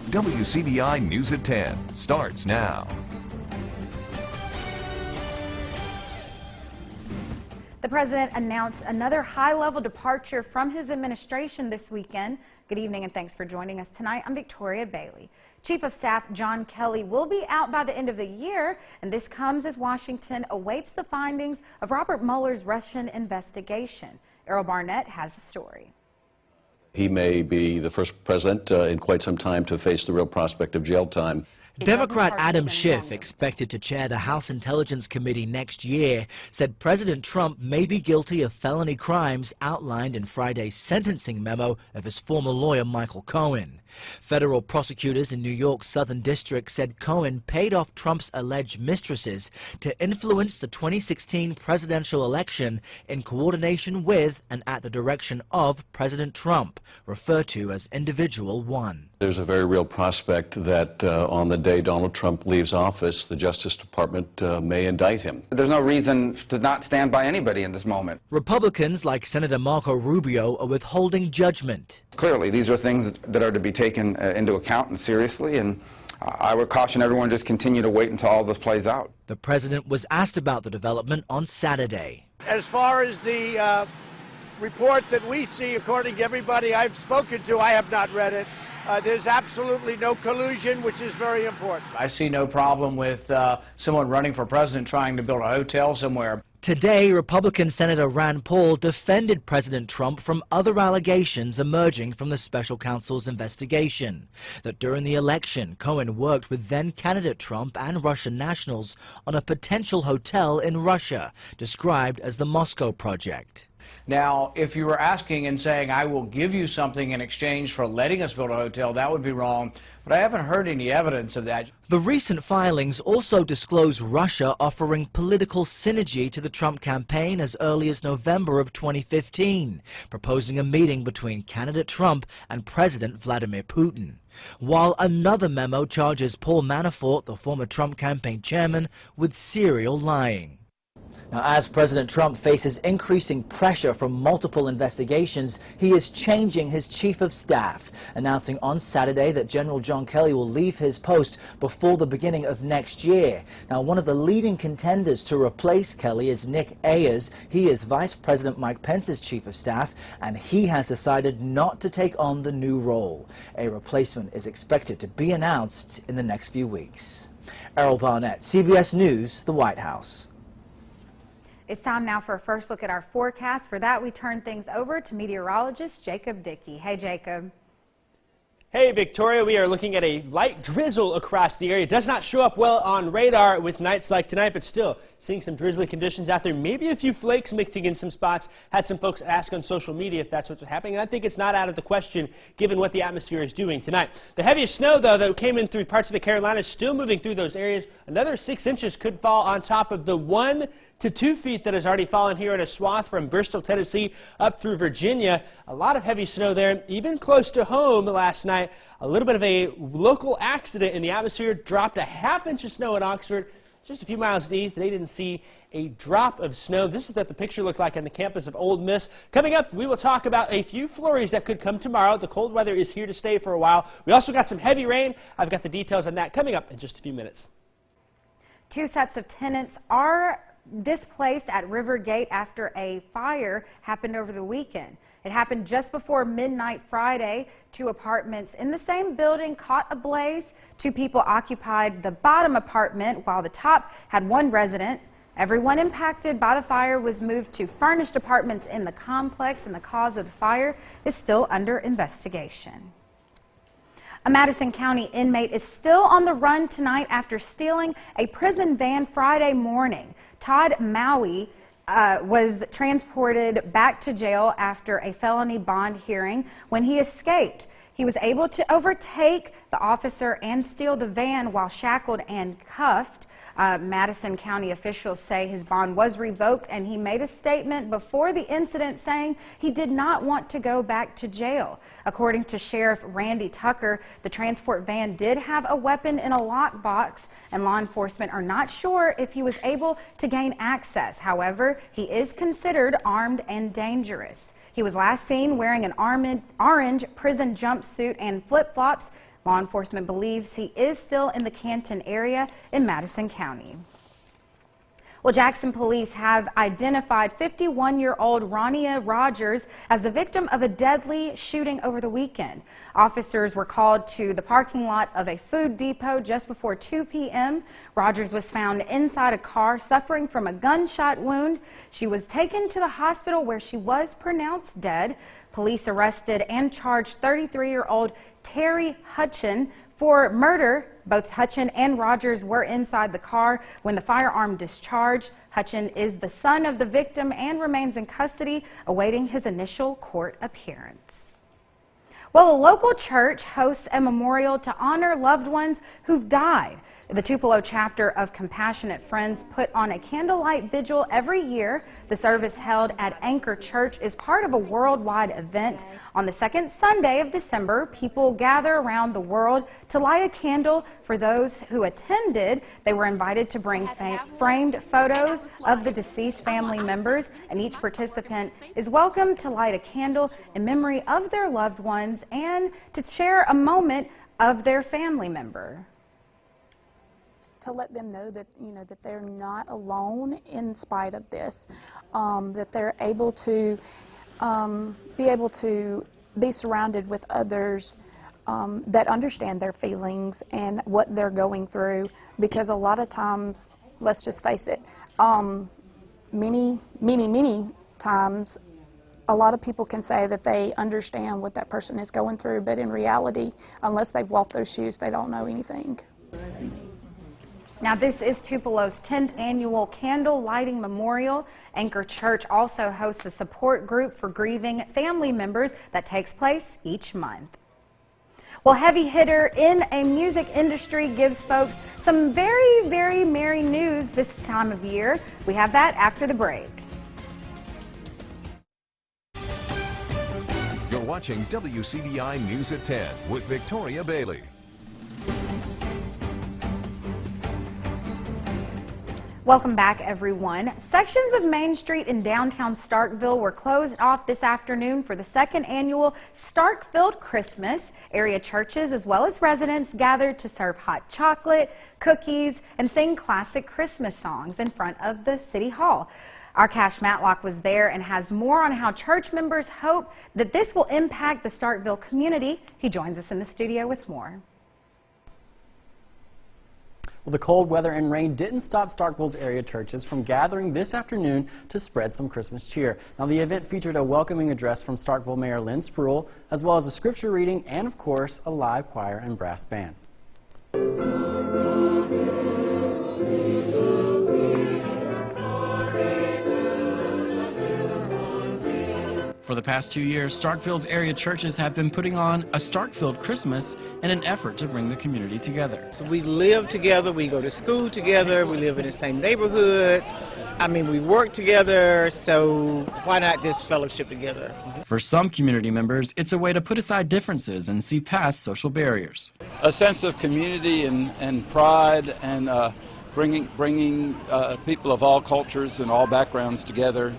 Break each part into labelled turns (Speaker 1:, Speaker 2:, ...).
Speaker 1: WCBI News at 10 starts now.
Speaker 2: The president announced another high-level departure from his administration this weekend. Good evening and thanks for joining us tonight. I'm Victoria Bailey. Chief of Staff John Kelly will be out by the end of the year, and this comes as Washington awaits the findings of Robert Mueller's Russian investigation. Errol Barnett has the story.
Speaker 3: He may be the first president in quite some time to face the real prospect of jail time.
Speaker 4: Democrat Adam Schiff, expected to chair the House Intelligence Committee next year, said President Trump may be guilty of felony crimes outlined in Friday's sentencing memo of his former lawyer Michael Cohen. Federal prosecutors in New York's Southern District said Cohen paid off Trump's alleged mistresses to influence the 2016 presidential election in coordination with and at the direction of President Trump, referred to as Individual 1.
Speaker 3: There's a very real prospect that on the day Donald Trump leaves office, the Justice Department may indict him.
Speaker 5: There's no reason to not stand by anybody in this moment.
Speaker 4: Republicans like Senator Marco Rubio are withholding judgment.
Speaker 5: Clearly, these are things that are to be taken into account and seriously, and I would caution everyone just continue to wait until all this plays out.
Speaker 4: The president was asked about the development on Saturday.
Speaker 6: As far as the report that we see, according to everybody I've spoken to, I have not read it. There's absolutely no collusion, which is very important.
Speaker 7: I see no problem with someone running for president trying to build a hotel somewhere.
Speaker 4: Today, Republican Senator Rand Paul defended President Trump from other allegations emerging from the special counsel's investigation. That during the election, Cohen worked with then-candidate Trump and Russian nationals on a potential hotel in Russia, described as the Moscow Project.
Speaker 7: Now, if you were asking and saying, I will give you something in exchange for letting us build a hotel, that would be wrong. But I haven't heard any evidence of that.
Speaker 4: The recent filings also disclose Russia offering political synergy to the Trump campaign as early as November of 2015, proposing a meeting between candidate Trump and President Vladimir Putin. While another memo charges Paul Manafort, the former Trump campaign chairman, with serial lying. Now, as President Trump faces increasing pressure from multiple investigations, he is changing his chief of staff, announcing on Saturday that General John Kelly will leave his post before the beginning of next year. Now, one of the leading contenders to replace Kelly is Nick Ayers. He is Vice President Mike Pence's chief of staff, and he has decided not to take on the new role. A replacement is expected to be announced in the next few weeks. Errol Barnett, CBS News, the White House.
Speaker 2: It's time now for a first look at our forecast. For that, we turn things over to meteorologist Jacob Dickey. Hey, Jacob.
Speaker 8: Hey, Victoria. We are looking at a light drizzle across the area. It does not show up well on radar with nights like tonight, but still seeing some drizzly conditions out there. Maybe a few flakes mixing in some spots. Had some folks ask on social media if that's what's happening. And I think it's not out of the question given what the atmosphere is doing tonight. The heaviest snow, though, that came in through parts of the Carolinas, still moving through those areas. Another 6 inches could fall on top of the 1 to 2 feet that has already fallen here in a swath from Bristol, Tennessee, up through Virginia. A lot of heavy snow there, even close to home last night. A little bit of a local accident in the atmosphere dropped a ½ inch of snow at Oxford. Just a few miles east, they didn't see a drop of snow. This is what the picture looked like on the campus of Ole Miss. Coming up, we will talk about a few flurries that could come tomorrow. The cold weather is here to stay for a while. We also got some heavy rain. I've got the details on that coming up in just a few minutes. 2 sets of tenants are displaced at River Gate after a fire happened over the weekend. It happened just before midnight Friday. 2 apartments in the same building caught ablaze. 2 people occupied the bottom apartment while the top had 1 resident. Everyone impacted by the fire was moved to furnished apartments in the complex, and the cause of the fire is still under investigation. A Madison County inmate is still on the run tonight after stealing a prison van Friday morning. Todd Maui was transported back to jail after a felony bond hearing. When he escaped, he was able to overtake the officer and steal the van while shackled and cuffed. Madison County officials say his bond was revoked, and he made a statement before the incident saying he did not want to go back to jail. According to Sheriff Randy Tucker, the transport van did have a weapon in a lockbox, and law enforcement are not sure if he was able to gain access. However, he is considered armed and dangerous. He was last seen wearing an orange prison jumpsuit and flip-flops.
Speaker 2: Law enforcement believes he is still in the Canton area in Madison County. Well, Jackson police have identified 51-year-old Ronia Rogers as the victim of a deadly shooting over the weekend. Officers were called to the parking lot of a food depot just before 2 p.m. Rogers was found inside a car suffering from a gunshot wound. She was taken to the hospital where she was pronounced dead. Police arrested and charged 33-year-old Terry Hutchin for murder. Both Hutchin and Rogers were inside the car when the firearm discharged. Hutchin is the son of the victim and remains in custody, awaiting his initial court appearance. Well, a local church hosts a memorial to honor loved ones who've died. The Tupelo chapter of Compassionate Friends put on a candlelight vigil every year. The service held at Anchor Church is part of a worldwide event. On the second Sunday of December, people gather around the world to light a candle for those who attended. They were invited to bring framed photos of the deceased family members, and each participant is welcome to light a candle in memory of their loved ones and to share a moment of their family member.
Speaker 9: To let them know that, that they're not alone in spite of this, that they're able to be surrounded with others that understand their feelings and what they're going through, because a lot of times, let's just face it, many times, a lot of people can say that they understand what that person is going through, but in reality, unless they've walked those shoes, they don't know anything.
Speaker 2: Now, this is Tupelo's 10th annual candle lighting memorial. Anchor Church also hosts a support group for grieving family members that takes place each month. Well, heavy hitter in a music industry gives folks some very, very merry news this time of year. We have that after the break.
Speaker 1: You're watching WCBI News at 10 with Victoria Bailey.
Speaker 2: Welcome back, everyone. Sections of Main Street in downtown Starkville were closed off this afternoon for the second annual Starkville Christmas. Area churches as well as residents gathered to serve hot chocolate, cookies, and sing classic Christmas songs in front of the City Hall. Our Cash Matlock was there and has more on how church members hope that this will impact the Starkville community. He joins us in the studio with more.
Speaker 10: Well, the cold weather and rain didn't stop Starkville's area churches from gathering this afternoon to spread some Christmas cheer. Now, the event featured a welcoming address from Starkville Mayor Lynn Spruill, as well as a scripture reading and, of course, a live choir and brass band. For the past 2 years, Starkville's area churches have been putting on a Starkville Christmas in an effort to bring the community together.
Speaker 11: So we live together, we go to school together, we live in the same neighborhoods. I mean, we work together, so why not just fellowship together?
Speaker 10: For some community members, it's a way to put aside differences and see past social barriers.
Speaker 12: A sense of community and pride and bringing people of all cultures and all backgrounds together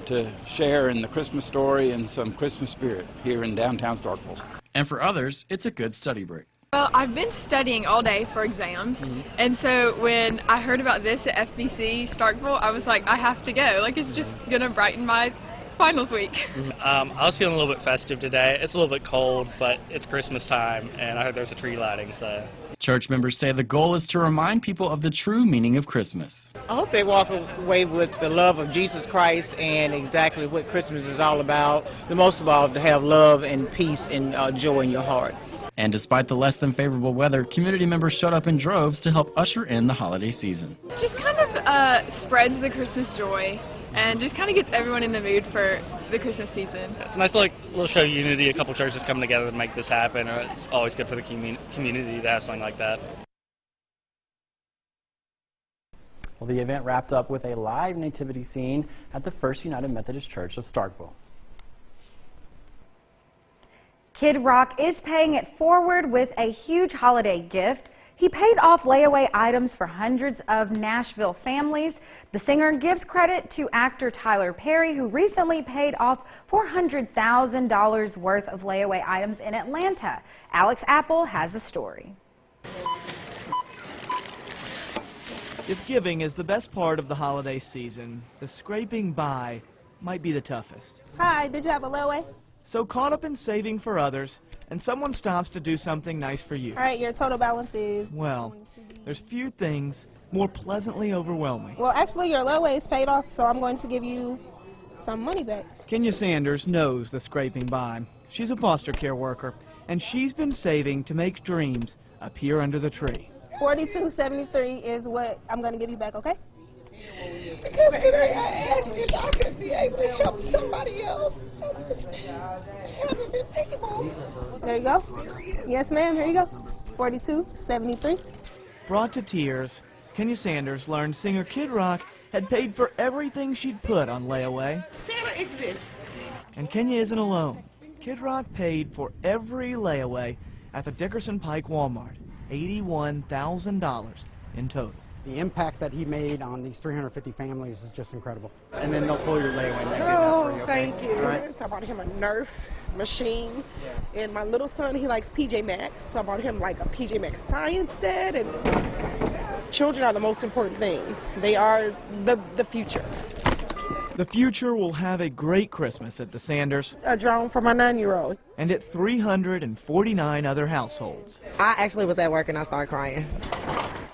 Speaker 12: to share in the Christmas story and some Christmas spirit here in downtown Starkville.
Speaker 10: And for others, it's a good study break.
Speaker 13: Well, I've been studying all day for exams, and so when I heard about this at FBC Starkville, I was like, I have to go. Like, it's just going to brighten my finals week.
Speaker 14: I was feeling a little bit festive today. It's a little bit cold, but it's Christmas time, and I heard there's a tree lighting, so.
Speaker 10: Church members say the goal is to remind people of the true meaning of Christmas.
Speaker 11: I hope they walk away with the love of Jesus Christ and exactly what Christmas is all about. The most of all, to have love and peace and joy in your heart.
Speaker 10: And despite the less than favorable weather, community members showed up in droves to help usher in the holiday season.
Speaker 13: Just kind of spreads the Christmas joy and just kind of gets everyone in the mood for the Christmas season.
Speaker 14: It's a nice little show of unity, a couple churches coming together to make this happen. It's always good for the community to have something like that.
Speaker 10: Well, the event wrapped up with a live nativity scene at the First United Methodist Church of Starkville.
Speaker 2: Kid Rock is paying it forward with a huge holiday gift. He paid off layaway items for hundreds of Nashville families. The singer gives credit to actor Tyler Perry, who recently paid off $400,000 worth of layaway items in Atlanta. Alex Apple has the story.
Speaker 15: If giving is the best part of the holiday season, the scraping by might be the toughest.
Speaker 16: Hi, did you have a layaway?
Speaker 15: So caught up in saving for others, and someone stops to do something nice for you.
Speaker 16: All right, your total balance is...
Speaker 15: Well, there's few things more pleasantly overwhelming.
Speaker 16: Well, actually, your layaway is paid off, so I'm going to give you some money back.
Speaker 15: Kenya Sanders knows the scraping by. She's a foster care worker, and she's been saving to make dreams appear under the tree.
Speaker 16: $42.73 is what I'm going to give you back, okay? Because today I asked if I could be able to help somebody else. I just haven't been able. There you go. Yes, ma'am. Here you go. $42.73.
Speaker 15: Brought to tears, Kenya Sanders learned singer Kid Rock had paid for everything she'd put on layaway.
Speaker 16: Santa exists.
Speaker 15: And Kenya isn't alone. Kid Rock paid for every layaway at the Dickerson Pike Walmart, $81,000 in total.
Speaker 17: The impact that he made on these 350 families is just incredible.
Speaker 18: And then they'll pull your layaway and get that for you, okay?
Speaker 16: Thank you.
Speaker 18: All right.
Speaker 16: So I bought him a Nerf machine. And my little son, he likes PJ Masks. So I bought him like a PJ Masks science set. And children are the most important things. They are the future.
Speaker 15: The future will have a great Christmas at the Sanders.
Speaker 16: A drone for my 9-year-old.
Speaker 15: And at 349 other households.
Speaker 19: I actually was at work and I started crying.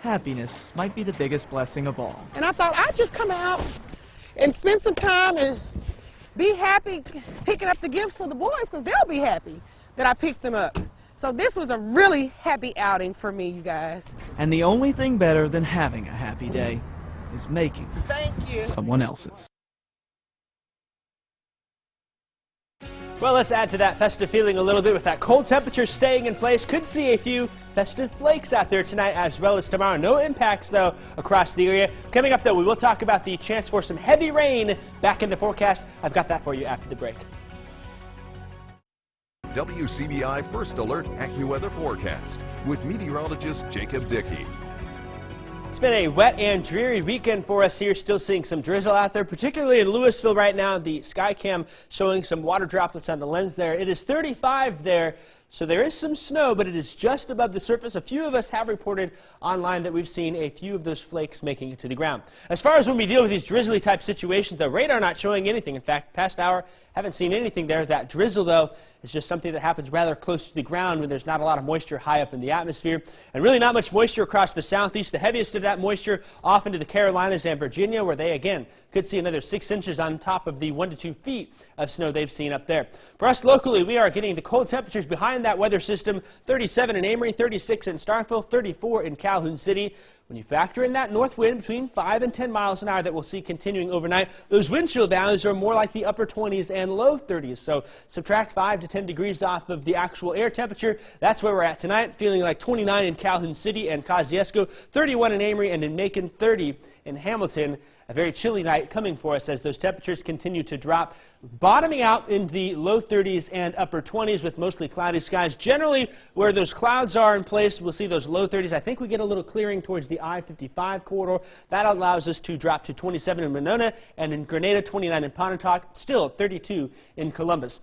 Speaker 15: Happiness might be the biggest blessing of all.
Speaker 16: And I thought I'd just come out and spend some time and be happy picking up the gifts for the boys because they'll be happy that I picked them up. So this was a really happy outing for me, you guys.
Speaker 15: And the only thing better than having a happy day is making someone else's.
Speaker 8: Well, let's add to that festive feeling a little bit with that cold temperature staying in place. Could see a few festive flakes out there tonight as well as tomorrow. No impacts, though, across the area. Coming up, though, we will talk about the chance for some heavy rain back in the forecast. I've got that for you after the break.
Speaker 1: WCBI First Alert AccuWeather Forecast with meteorologist Jacob Dickey.
Speaker 8: It's been a wet and dreary weekend for us here. Still seeing some drizzle out there, particularly in Louisville right now. The Skycam showing some water droplets on the lens there. It is 35 there, so there is some snow, but it is just above the surface. A few of us have reported online that we've seen a few of those flakes making it to the ground. As far as when we deal with these drizzly type situations, the radar not showing anything. In fact, past hour, haven't seen anything there. That drizzle, though, is just something that happens rather close to the ground when there's not a lot of moisture high up in the atmosphere. And really not much moisture across the southeast. The heaviest of that moisture off into the Carolinas and Virginia, where they, again, could see another 6 inches on top of the 1 to 2 feet of snow they've seen up there. For us locally, we are getting the cold temperatures behind that weather system. 37 in Amory, 36 in Starkville, 34 in Calhoun City. When you factor in that north wind between 5 and 10 miles an hour that we'll see continuing overnight, those wind chill values are more like the upper 20s and low 30s. So subtract 5 to 10 degrees off of the actual air temperature. That's where we're at tonight, feeling like 29 in Calhoun City and Kosciuszko, 31 in Amory and in Macon, 30 in Hamilton. A very chilly night coming for us as those temperatures continue to drop, bottoming out in the low 30s and upper 20s with mostly cloudy skies. Generally, where those clouds are in place, we'll see those low 30s. I think we get a little clearing towards the I-55 corridor. That allows us to drop to 27 in Monona and in Grenada, 29 in Pontotoc, still 32 in Columbus.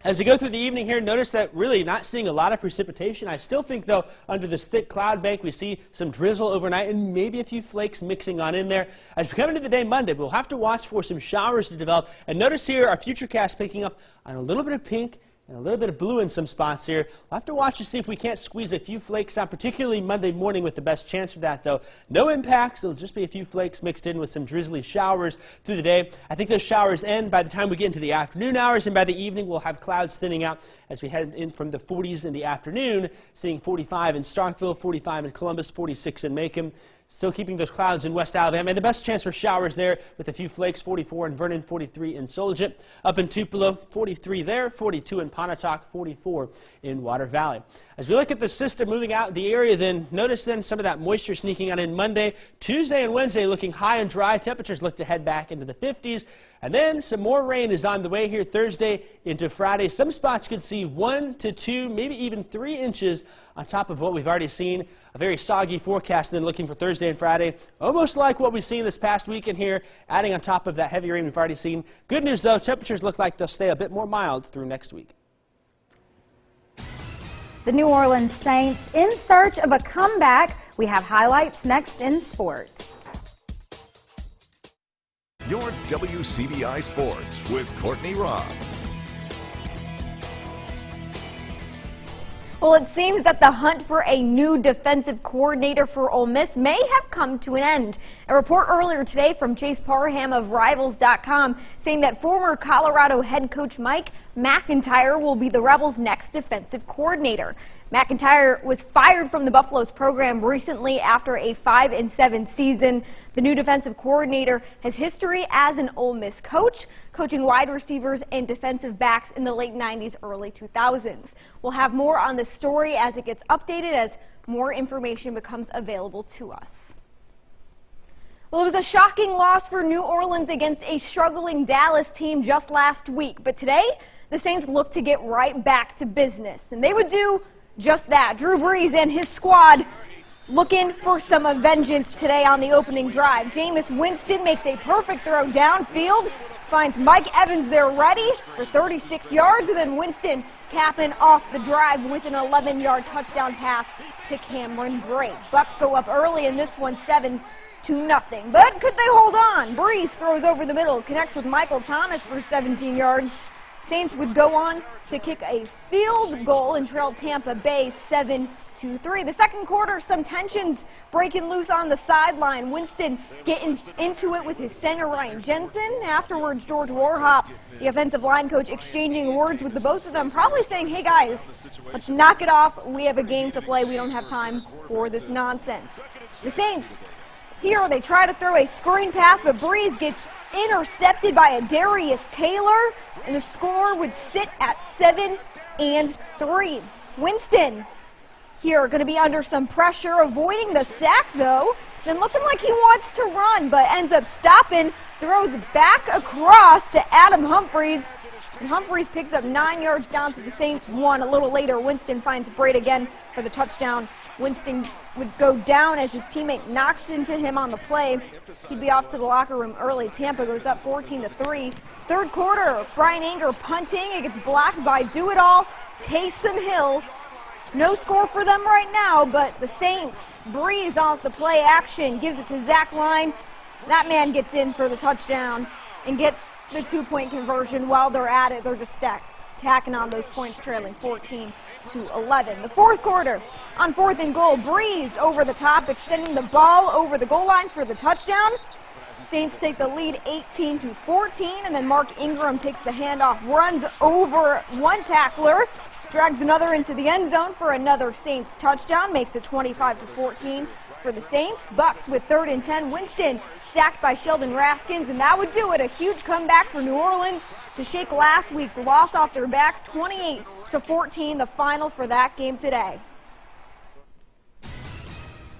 Speaker 8: As we go through the evening here, notice that really not seeing a lot of precipitation. I still think, though, under this thick cloud bank, we see some drizzle overnight and maybe a few flakes mixing on in there. As we come into the day Monday, we'll have to watch for some showers to develop. And notice here our futurecast picking up on a little bit of pink and a little bit of blue in some spots here. We'll have to watch to see if we can't squeeze a few flakes out, particularly Monday morning with the best chance for that, though. No impacts. It'll just be a few flakes mixed in with some drizzly showers through the day. I think those showers end by the time we get into the afternoon hours, and by the evening we'll have clouds thinning out as we head in from the 40s in the afternoon, seeing 45 in Starkville, 45 in Columbus, 46 in Macon. Still keeping those clouds in West Alabama. And the best chance for showers there with a few flakes, 44 in Vernon, 43 in Solent. Up in Tupelo, 43 there, 42 in Pontotoc, 44 in Water Valley. As we look at the system moving out the area, then notice then some of that moisture sneaking out in Monday. Tuesday and Wednesday looking high and dry. Temperatures look to head back into the 50s. And then some more rain is on the way here Thursday into Friday. Some spots could see 1 to 2, maybe even 3 inches on top of what we've already seen. A very soggy forecast then looking for Thursday and Friday, almost like what we've seen this past weekend here, adding on top of that heavy rain we've already seen. Good news though, temperatures look like they'll stay a bit more mild through next week.
Speaker 2: The New Orleans Saints in search of a comeback. We have highlights next in sports.
Speaker 1: Your WCBI Sports with Courtney Robb.
Speaker 20: Well, it seems that the hunt for a new defensive coordinator for Ole Miss may have come to an end. A report earlier today from Chase Parham of Rivals.com saying that former Colorado head coach Mike McIntyre will be the Rebels' next defensive coordinator. McIntyre was fired from the Buffaloes program recently after a 5-7 season. The new defensive coordinator has history as an Ole Miss coach, coaching wide receivers and defensive backs in the late 90s, early 2000s. We'll have more on this story as it gets updated as more information becomes available to us. Well, it was a shocking loss for New Orleans against a struggling Dallas team just last week. But today, the Saints look to get right back to business, and they would do just that. Drew Brees and his squad looking for some vengeance today on the opening drive. Jameis Winston makes a perfect throw downfield, finds Mike Evans there ready for 36 yards, and then Winston capping off the drive with an 11-yard touchdown pass to Cameron Brate. Bucks go up early in this one, 7-0. But could they hold on? Brees throws over the middle, connects with Michael Thomas for 17 yards. Saints would go on to kick a field goal and trail Tampa Bay 7-3. The second quarter, some tensions breaking loose on the sideline. Winston getting into it with his center Ryan Jensen. Afterwards, George Warhop, the offensive line coach, exchanging words with the both of them, probably saying, hey guys, let's knock it off. We have a game to play. We don't have time for this nonsense. The Saints, here they try to throw a screen pass, but Brees gets intercepted by a Darius Taylor, and the score would sit at 7-3. Winston here going to be under some pressure, avoiding the sack though, then looking like he wants to run, but ends up stopping, throws back across to Adam Humphries, and Humphries picks up 9 yards down to the Saints 1. A little later, Winston finds Brate again for the touchdown. Winston would go down as his teammate knocks into him on the play. He'd be off to the locker room early. Tampa goes up 14-3. Third quarter, Brian Anger punting. It gets blocked by Do-It-All Taysom Hill. No score for them right now, but the Saints breeze off the play action, gives it to Zach Line. That man gets in for the touchdown and gets the 2-point conversion. While they're at it, they're just tacking on those points, trailing 14-11. The fourth quarter, on 4th and goal, Brees over the top, extending the ball over the goal line for the touchdown. Saints take the lead 18-14, and then Mark Ingram takes the handoff, runs over one tackler, drags another into the end zone for another Saints touchdown, makes it 25-14 for the Saints. Bucks with 3rd and 10. Winston sacked by Sheldon Raskins, and that would do it. A huge comeback for New Orleans to shake last week's loss off their backs. 28-14, the final for that game today.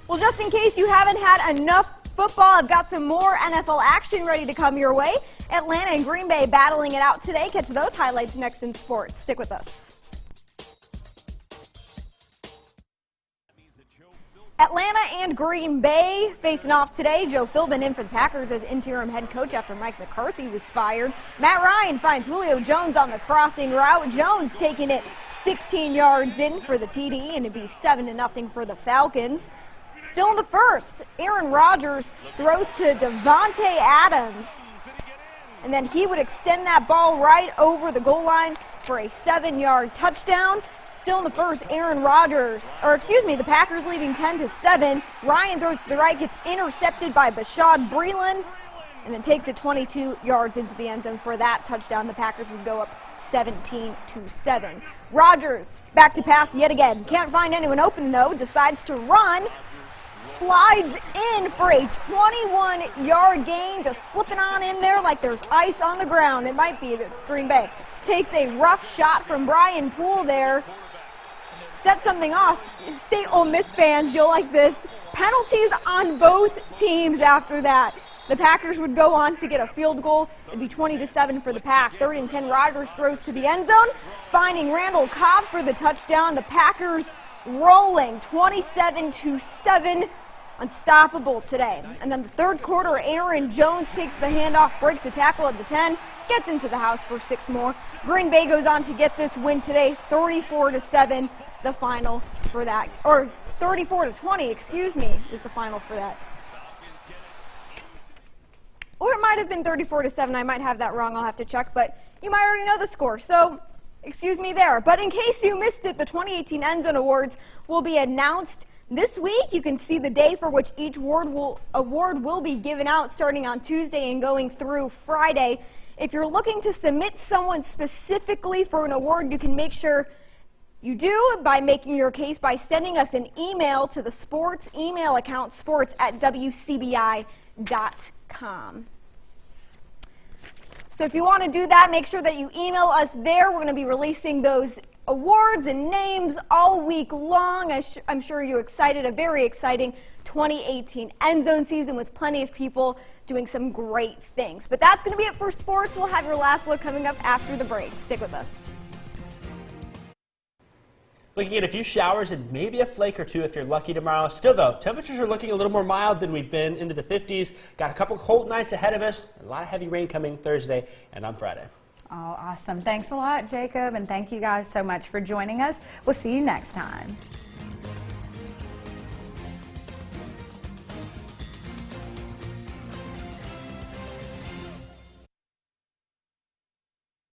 Speaker 20: Well, just in case you haven't had enough football, I've got some more NFL action ready to come your way. Atlanta and Green Bay battling it out today. Catch those highlights next in sports. Stick with us. Atlanta and Green Bay facing off today. Joe Philbin in for the Packers as interim head coach after Mike McCarthy was fired. Matt Ryan finds Julio Jones on the crossing route. Jones taking it 16 yards in for the TD, and it'd be 7-0 for the Falcons. Still in the first, Aaron Rodgers throws to Devontae Adams, and then he would extend that ball right over the goal line for a 7-yard touchdown. Still in the first, the Packers leading 10-7. Ryan throws to the right, gets intercepted by Bashaud Breeland, and then takes it 22 yards into the end zone for that touchdown. The Packers would go up 17-7. Rodgers back to pass yet again. Can't find anyone open though, decides to run, slides in for a 21-yard gain, just slipping on in there like there's ice on the ground. It might be, it's Green Bay. Takes a rough shot from Brian Poole there. Set something off. State Ole Miss fans, you'll like this. Penalties on both teams after that. The Packers would go on to get a field goal It'd be 20-7 for the Pack. 3rd and 10, Rodgers throws to the end zone, finding Randall Cobb for the touchdown. The Packers rolling 27-7. Unstoppable today. And then the 3rd quarter, Aaron Jones takes the handoff, breaks the tackle at the 10, gets into the house for 6 more. Green Bay goes on to get this win today, 34-7, the final for that, or 34-20, excuse me, is the final for that. Or it might have been 34-7, I might have that wrong, I'll have to check, but you might already know the score, so excuse me there. But in case you missed it, the 2018 End Zone Awards will be announced this week. You can see the day for which each award will be given out, starting on Tuesday and going through Friday. If you're looking to submit someone specifically for an award, you can make sure you do by making your case by sending us an email to the sports email account, sports@wcbi.com. So if you want to do that, make sure that you email us there. We're going to be releasing those awards and names all week long. I'm sure you're excited. A very exciting 2018 End Zone season with plenty of people doing some great things. But that's going to be it for sports. We'll have your last look coming up after the break. Stick with us.
Speaker 8: Looking at a few showers and maybe a flake or two if you're lucky tomorrow. Still, though, temperatures are looking a little more mild than we've been, into the 50s. Got a couple cold nights ahead of us. A lot of heavy rain coming Thursday and on Friday.
Speaker 2: Oh, awesome. Thanks a lot, Jacob, and thank you guys so much for joining us. We'll see you next time.